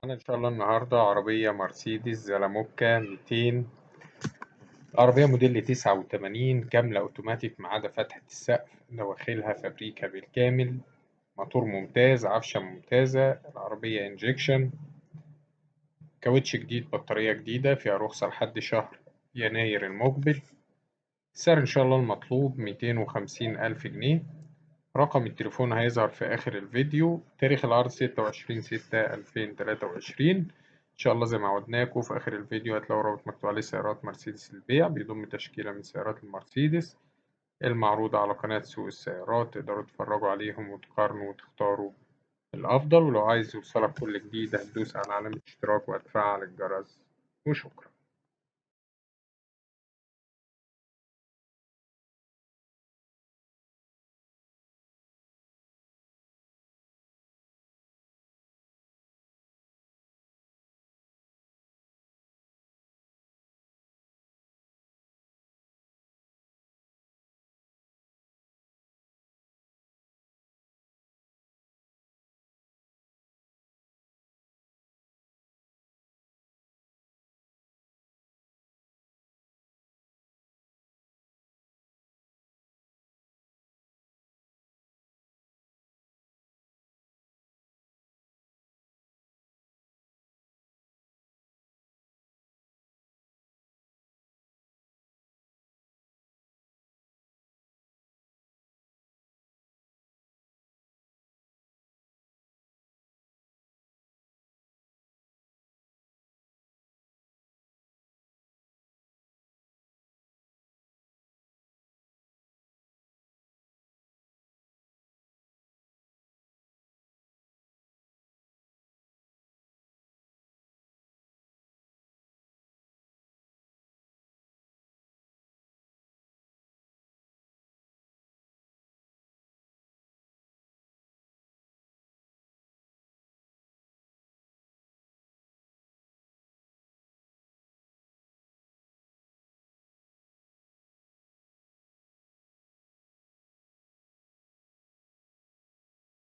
أنا إن شاء الله النهاردة عربية مرسيدس زلموكا 200. العربية موديل 89 كاملة أوتوماتيك ما عدا فتحة السقف، دواخلها فابريكا بالكامل، موتور ممتاز، عفشة ممتازة، العربية انجكشن، كاوتش جديد، بطارية جديدة، فيها رخصة لحد شهر يناير المقبل. السعر إن شاء الله المطلوب 250,000 جنيه. رقم التليفون هيظهر في آخر الفيديو. تاريخ العرض 26/6/2023. إن شاء الله زي ما عودناكم في آخر الفيديو هتلاقوا رابط مكتوب عليه سيارات مرسيدس للبيع، بيضم تشكيلة من سيارات المرسيدس المعروضة على قناة سوق السيارات. تقدروا تتفرجوا عليهم وتقارنوا وتختاروا الأفضل، ولو عايز يوصلك كل جديد هتدوس على علامة اشتراك وهتفعل الجرس. وشكرا.